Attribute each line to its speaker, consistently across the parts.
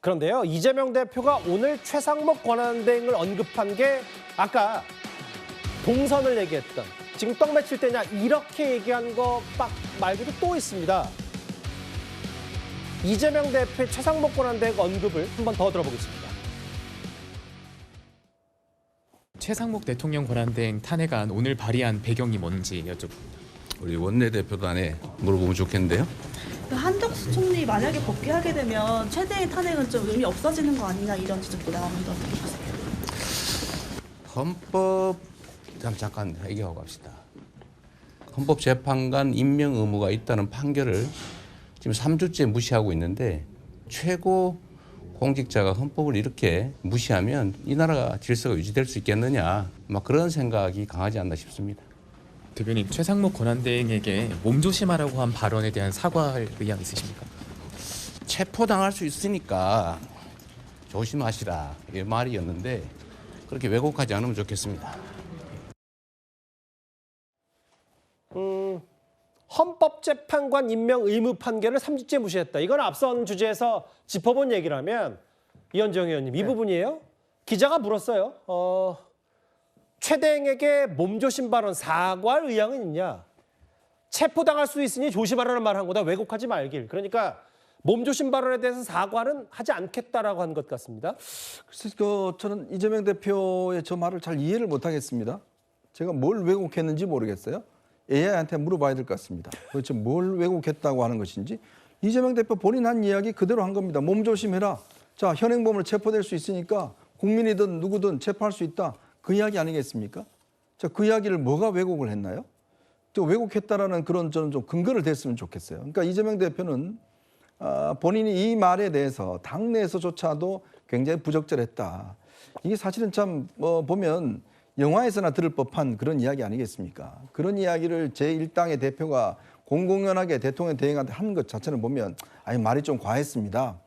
Speaker 1: 그런데요, 이재명 대표가 오늘 최상목 권한대행을 언급한 게 아까 동선을 얘기했던 지금 떡 맺힐 때냐 이렇게 얘기한 거 말고도 또 있습니다. 이재명 대표의 최상목 권한대행 언급을 한 번 더 들어보겠습니다.
Speaker 2: 최상목 대통령 권한대행 탄핵안 오늘 발의한 배경이 뭔지 여쭤봅니다.
Speaker 3: 우리 원내대표단에 물어보면 좋겠는데요.
Speaker 4: 한덕수 총리 만약에 복귀하게 되면 최대의 탄핵은 좀 의미 없어지는 거 아니냐 이런 지적도 나오는데 어떻게 보세요?
Speaker 3: 헌법 잠깐 얘기하고 갑시다. 헌법재판관 임명 의무가 있다는 판결을 지금 3주째 무시하고 있는데 최고 공직자가 헌법을 이렇게 무시하면 이 나라가 질서가 유지될 수 있겠느냐 막 그런 생각이 강하지 않나 싶습니다.
Speaker 2: 대변인, 최상목 권한대행에게 몸조심하라고 한 발언에 대한 사과할 의향 있으십니까?
Speaker 3: 체포당할 수 있으니까 조심하시라 이 말이었는데 그렇게 왜곡하지 않으면 좋겠습니다.
Speaker 1: 헌법재판관 임명 의무 판결을 3주째 무시했다. 이건 앞선 주제에서 짚어본 얘기라면 이현정 의원님 이 부분이에요. 기자가 물었어요. 최대행에게 몸조심 발언 사과할 의향은 있냐. 체포당할 수 있으니 조심하라는 말 한 거다. 왜곡하지 말길. 그러니까 몸조심 발언에 대해서 사과는 하지 않겠다라고 한 것 같습니다.
Speaker 5: 그래서 저는 이재명 대표의 저 말을 잘 이해를 못하겠습니다. 제가 뭘 왜곡했는지 모르겠어요. AI한테 물어봐야 될 것 같습니다. 도대체 뭘 왜곡했다고 하는 것인지. 이재명 대표 본인 한 이야기 그대로 한 겁니다. 몸조심해라. 자, 현행범으로 체포될 수 있으니까 국민이든 누구든 체포할 수 있다. 그 이야기 아니겠습니까? 자, 그 이야기를 뭐가 왜곡을 했나요? 또 왜곡했다라는 그런 저는 좀 근거를 댔으면 좋겠어요. 그러니까 이재명 대표는 본인이 이 말에 대해서 당내에서조차도 굉장히 부적절했다. 이게 사실은 참 보면 영화에서나 들을 법한 그런 이야기 아니겠습니까? 그런 이야기를 제1당의 대표가 공공연하게 대통령 대행한테 한 것 자체는 보면 아니 말이 좀 과했습니다.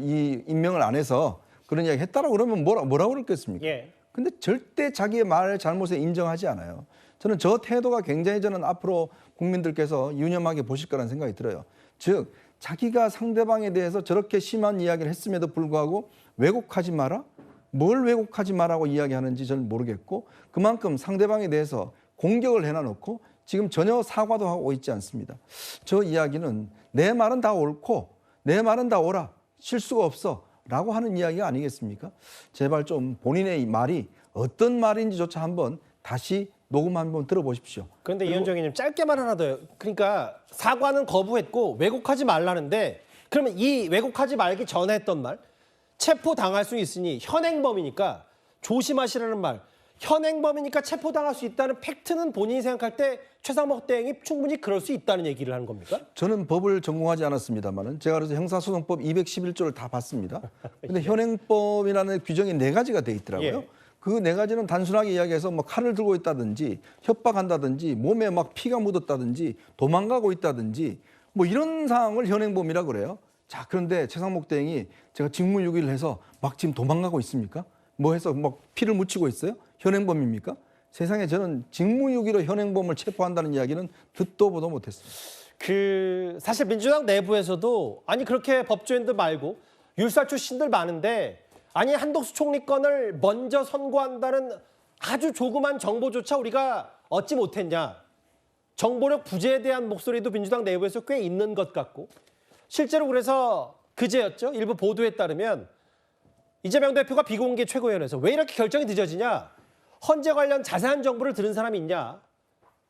Speaker 5: 이 임명을 안 해서 그런 이야기 했다라고 그러면 뭐라고 그랬겠습니까?
Speaker 1: 예.
Speaker 5: 근데 절대 자기의 말 잘못을 인정하지 않아요. 저는 저 태도가 굉장히 저는 앞으로 국민들께서 유념하게 보실 거라는 생각이 들어요. 즉 자기가 상대방에 대해서 저렇게 심한 이야기를 했음에도 불구하고 왜곡하지 마라? 뭘 왜곡하지 마라고 이야기하는지 저는 모르겠고 그만큼 상대방에 대해서 공격을 해놔놓고 지금 전혀 사과도 하고 있지 않습니다. 저 이야기는 내 말은 다 옳고 내 말은 다 옳아. 실수가 없어. 라고 하는 이야기가 아니겠습니까? 제발 좀 본인의 말이 어떤 말인지조차 한번 다시 녹음 한번 들어보십시오.
Speaker 1: 그런데 이현정 의원님 짧게만 하나 더요. 그러니까 사과는 거부했고 왜곡하지 말라는데 그러면 이 왜곡하지 말기 전에 했던 말 체포당할 수 있으니 현행범이니까 조심하시라는 말 현행범이니까 체포당할 수 있다는 팩트는 본인이 생각할 때 최상목 대행이 충분히 그럴 수 있다는 얘기를 하는 겁니까?
Speaker 5: 저는 법을 전공하지 않았습니다만은 제가 그래서 형사소송법 211조를 다 봤습니다. 근데 현행범이라는 규정이 4가지가 돼 있더라고요.
Speaker 1: 예.
Speaker 5: 그 4가지는 단순하게 이야기해서 칼을 들고 있다든지 협박한다든지 몸에 막 피가 묻었다든지 도망가고 있다든지 이런 상황을 현행범이라고 그래요. 자, 그런데 최상목 대행이 제가 직무유기를 해서 막 지금 도망가고 있습니까? 해서 막 피를 묻히고 있어요? 현행범입니까? 세상에 저는 직무유기로 현행범을 체포한다는 이야기는 듣도 보도 못했습니다.
Speaker 1: 사실 민주당 내부에서도 아니 그렇게 법조인들 말고 율사 출신들 많은데 아니 한덕수 총리 건을 먼저 선고한다는 아주 조그만 정보조차 우리가 얻지 못했냐. 정보력 부재에 대한 목소리도 민주당 내부에서 꽤 있는 것 같고 실제로 그래서 그제였죠. 일부 보도에 따르면 이재명 대표가 비공개 최고위원회에서 왜 이렇게 결정이 늦어지냐. 헌재 관련 자세한 정보를 들은 사람이 있냐.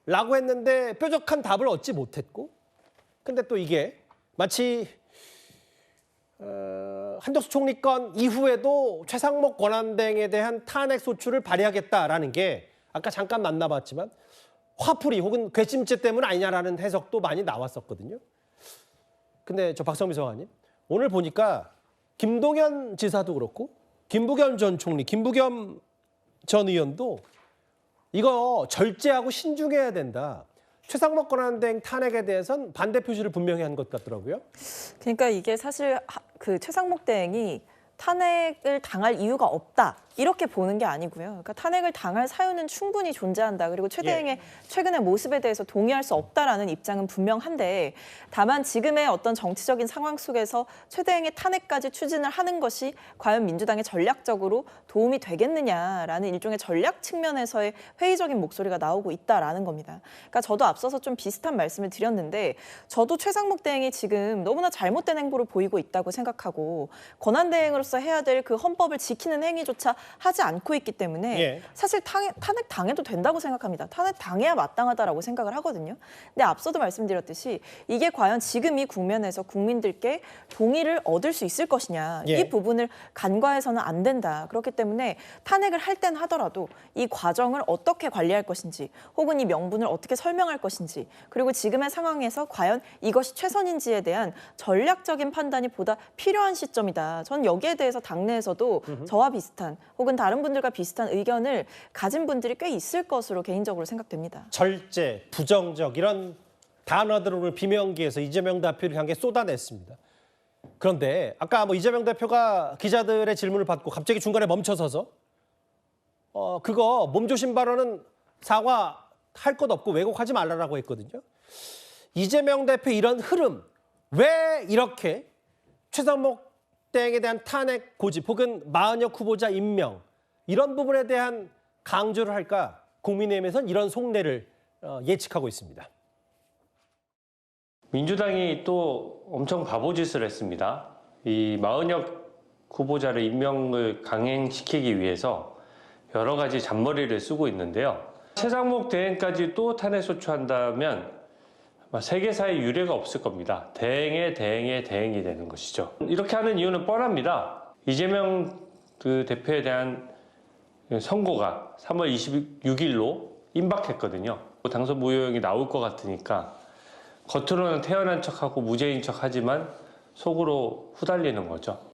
Speaker 1: 라고 했는데 뾰족한 답을 얻지 못했고 근데 또 이게 마치 한덕수 총리 건 이후에도 최상목 권한대행에 대한 탄핵 소추를 발의하겠다라는 게 아까 잠깐 만나봤지만 화풀이 혹은 괘씸죄 때문 아니냐라는 해석도 많이 나왔었거든요. 근데 저 박성미 소장님 오늘 보니까 김동연 지사도 그렇고 김부겸 전 총리, 김부겸 전 의원도 이거 절제하고 신중해야 된다. 최상목 권한대행 탄핵에 대해서는 반대 표시를 분명히 한 것 같더라고요.
Speaker 6: 그러니까 이게 사실 그 최상목 대행이 탄핵을 당할 이유가 없다. 이렇게 보는 게 아니고요. 그러니까 탄핵을 당할 사유는 충분히 존재한다. 그리고 최대행의 최근의 모습에 대해서 동의할 수 없다라는 입장은 분명한데 다만 지금의 어떤 정치적인 상황 속에서 최대행의 탄핵까지 추진을 하는 것이 과연 민주당에 전략적으로 도움이 되겠느냐라는 일종의 전략 측면에서의 회의적인 목소리가 나오고 있다라는 겁니다. 그러니까 저도 앞서서 좀 비슷한 말씀을 드렸는데 저도 최상목 대행이 지금 너무나 잘못된 행보를 보이고 있다고 생각하고 권한대행으로서 해야 될 그 헌법을 지키는 행위조차 하지 않고 있기 때문에 사실 탄핵 당해도 된다고 생각합니다. 탄핵 당해야 마땅하다라고 생각을 하거든요. 근데 앞서도 말씀드렸듯이 이게 과연 지금 이 국면에서 국민들께 동의를 얻을 수 있을 것이냐 이 부분을 간과해서는 안 된다. 그렇기 때문에 탄핵을 할 땐 하더라도 이 과정을 어떻게 관리할 것인지 혹은 이 명분을 어떻게 설명할 것인지 그리고 지금의 상황에서 과연 이것이 최선인지에 대한 전략적인 판단이 보다 필요한 시점이다. 저는 여기에 대해서 당내에서도 저와 비슷한 혹은 다른 분들과 비슷한 의견을 가진 분들이 꽤 있을 것으로 개인적으로 생각됩니다.
Speaker 1: 절제, 부정적 이런 단어들을 오늘 비명기에서 이재명 대표를 향해 쏟아냈습니다. 그런데 아까 뭐 이재명 대표가 기자들의 질문을 받고 갑자기 중간에 멈춰서서 그거 몸조심 발언은 사과할 것 없고 왜곡하지 말라라고 했거든요. 이재명 대표 이런 흐름 왜 이렇게 최상목 대행에 대한 탄핵 고집 혹은 마은혁 후보자 임명 이런 부분에 대한 강조를 할까 국민의힘에서는 이런 속내를 예측하고 있습니다.
Speaker 7: 민주당이 또 엄청 바보짓을 했습니다. 이 마은혁 후보자를 임명을 강행시키기 위해서 여러 가지 잔머리를 쓰고 있는데요. 최상목 대행까지 또 탄핵 소추한다면 세계사에 유례가 없을 겁니다. 대행이 되는 것이죠. 이렇게 하는 이유는 뻔합니다. 이재명 대표에 대한 선고가 3월 26일로 임박했거든요. 당선 무효형이 나올 것 같으니까 겉으로는 태어난 척하고 무죄인 척하지만 속으로 후달리는 거죠.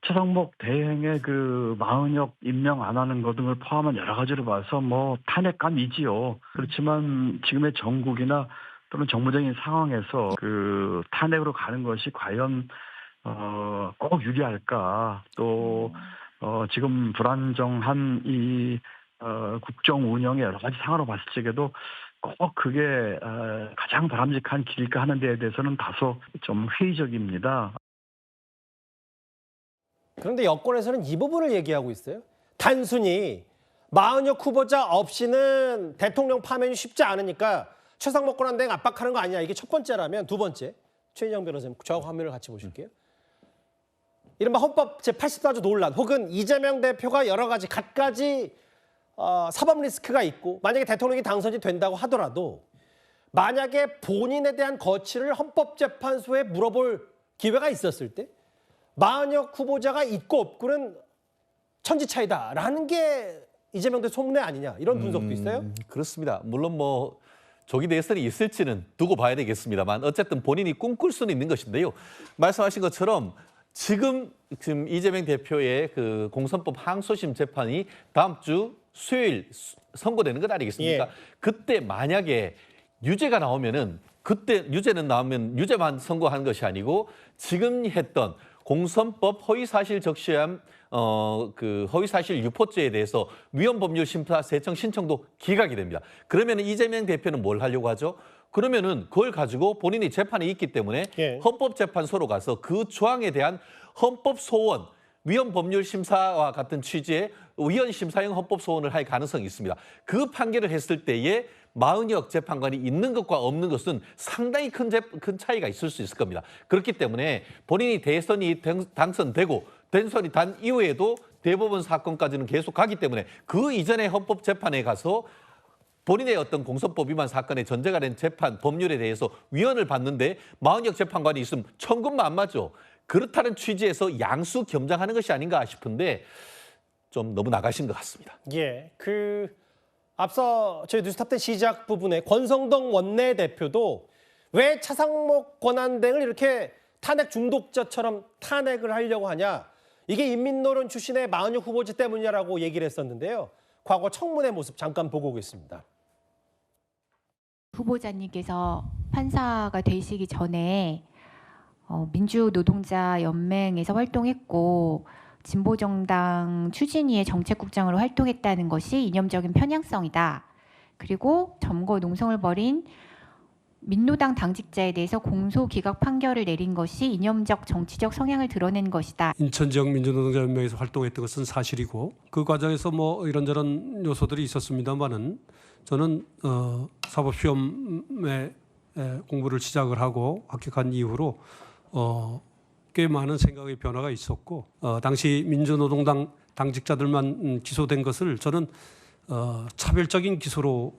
Speaker 8: 최상목 대행의 그 마은혁 임명 안 하는 것 등을 포함한 여러 가지를 봐서 뭐 탄핵감이지요. 그렇지만 지금의 정국이나 또는 정무적인 상황에서 그 탄핵으로 가는 것이 과연 꼭 유리할까? 또 지금 불안정한 이 국정 운영의 여러 가지 상황으로 봤을 적에도 꼭 그게 가장 바람직한 길일까 하는 데에 대해서는 다소 좀 회의적입니다.
Speaker 1: 그런데 여권에서는 이 부분을 얘기하고 있어요. 단순히 마은혁 후보자 없이는 대통령 파면이 쉽지 않으니까 최상목 권한대행 압박하는 거 아니냐. 이게 첫 번째라면 두 번째. 최인영 변호사님 저하고 화면을 같이 보실게요. 이른바 헌법 제84조 논란 혹은 이재명 대표가 여러 가지 갖가지 사법 리스크가 있고 만약에 대통령이 당선이 된다고 하더라도 만약에 본인에 대한 거취를 헌법재판소에 물어볼 기회가 있었을 때 마은혁 후보자가 있고 없고는 천지차이다라는 게 이재명 대표 속내 아니냐 이런 분석도 있어요.
Speaker 9: 그렇습니다. 물론 뭐 조기 대선이 있을지는 두고 봐야 되겠습니다만 어쨌든 본인이 꿈꿀 수는 있는 것인데요. 말씀하신 것처럼 지금 이재명 대표의 그 공선법 항소심 재판이 다음 주 수요일 선고되는 것 아니겠습니까? 그때 만약에 유죄가 나오면은 그때 유죄는 나오면 유죄만 선고하는 것이 아니고 지금 했던 공선법 허위사실 적시함 그 허위사실 유포죄에 대해서 위헌법률 심사 세청 신청도 기각이 됩니다. 그러면 이재명 대표는 뭘 하려고 하죠? 그러면은 그걸 가지고 본인이 재판이 있기 때문에 헌법재판소로 가서 그 조항에 대한 헌법 소원, 위헌법률 심사와 같은 취지의 위헌 심사형 헌법 소원을 할 가능성이 있습니다. 그 판결을 했을 때에 마은혁 재판관이 있는 것과 없는 것은 상당히 큰 차이가 있을 수 있을 겁니다. 그렇기 때문에 본인이 대선이 당선되고 대선이 단 이후에도 대법원 사건까지는 계속 가기 때문에 그 이전에 헌법재판에 가서 본인의 어떤 공선법 위반 사건에 전제가 된 재판 법률에 대해서 위헌을 받는데 마은혁 재판관이 있으면 천군만마죠. 그렇다는 취지에서 양수 겸장하는 것이 아닌가 싶은데 좀 너무 나가신 것 같습니다.
Speaker 1: 앞서 저희 뉴스탑 때 시작 부분에 권성동 원내대표도 왜 차상목 권한대행을 이렇게 탄핵 중독자처럼 탄핵을 하려고 하냐. 이게 인민노련 출신의 마은혁 후보자 때문이라고 얘기를 했었는데요. 과거 청문회 모습 잠깐 보고 오겠습니다.
Speaker 10: 후보자님께서 판사가 되시기 전에 민주노동자연맹에서 활동했고 진보정당 추진위의 정책국장으로 활동했다는 것이 이념적인 편향성이다. 그리고 점거 농성을 벌인 민노당 당직자에 대해서 공소기각 판결을 내린 것이 이념적 정치적 성향을 드러낸 것이다.
Speaker 11: 인천 지역 민주노동자연맹에서 활동했던 것은 사실이고 그 과정에서 뭐 이런저런 요소들이 있었습니다만은 저는 사법시험에 공부를 시작을 하고 합격한 이후로 꽤 많은 생각의 변화가 있었고 당시 민주노동당 당직자들만 기소된 것을 저는 차별적인 기소로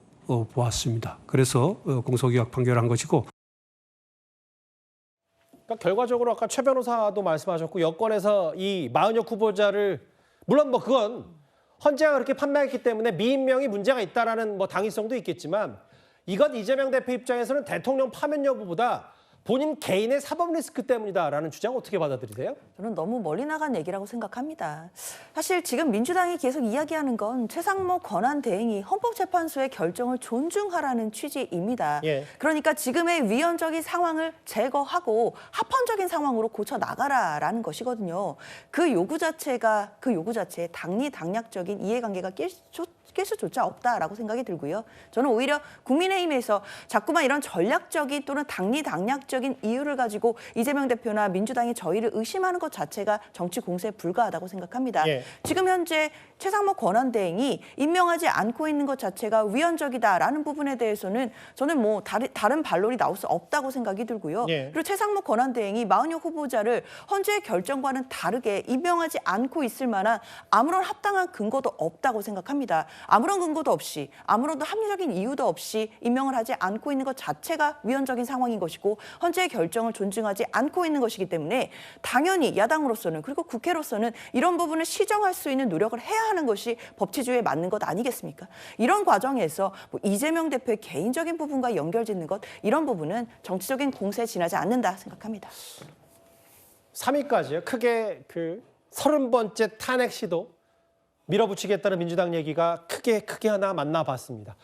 Speaker 11: 보았습니다. 그래서 공소기각 판결한 것이고.
Speaker 1: 그러니까 결과적으로 아까 최 변호사도 말씀하셨고 여권에서 이 마은혁 후보자를 물론 뭐 그건 헌재가 그렇게 판매했기 때문에 미임명이 문제가 있다라는 뭐 당위성도 있겠지만 이건 이재명 대표 입장에서는 대통령 파면 여부보다 본인 개인의 사법 리스크 때문이다라는 주장 어떻게 받아들이세요?
Speaker 12: 저는 너무 멀리 나간 얘기라고 생각합니다. 사실 지금 민주당이 계속 이야기하는 건 최상목 권한대행이 헌법재판소의 결정을 존중하라는 취지입니다.
Speaker 1: 예.
Speaker 12: 그러니까 지금의 위헌적인 상황을 제거하고 합헌적인 상황으로 고쳐 나가라라는 것이거든요. 그 요구 자체에 당리당략적인 이해관계가 낄 수조차 없다라고 생각이 들고요. 저는 오히려 국민의힘에서 자꾸만 이런 전략적인 또는 당리당략적인 이유를 가지고 이재명 대표나 민주당이 저희를 의심하는 것 자체가 정치 공세에 불과하다고 생각합니다.
Speaker 1: 예.
Speaker 12: 지금 현재 최상목 권한대행이 임명하지 않고 있는 것 자체가 위헌적이다라는 부분에 대해서는 저는 뭐 다른 반론이 나올 수 없다고 생각이 들고요.
Speaker 1: 예.
Speaker 12: 그리고 최상목 권한대행이 마은혁 후보자를 헌재의 결정과는 다르게 임명하지 않고 있을 만한 아무런 합당한 근거도 없다고 생각합니다. 아무런 근거도 없이 아무런 합리적인 이유도 없이 임명을 하지 않고 있는 것 자체가 위헌적인 상황인 것이고 헌재의 결정을 존중하지 않고 있는 것이기 때문에 당연히 야당으로서는 그리고 국회로서는 이런 부분을 시정할 수 있는 노력을 해야 하는 것이 법치주의에 맞는 것 아니겠습니까? 이런 과정에서 뭐 이재명 대표의 개인적인 부분과 연결짓는 것 이런 부분은 정치적인 공세에 지나지 않는다 생각합니다.
Speaker 1: 3위까지요. 크게 그 30번째 탄핵 시도 밀어붙이겠다는 민주당 얘기가 크게 하나 만나봤습니다.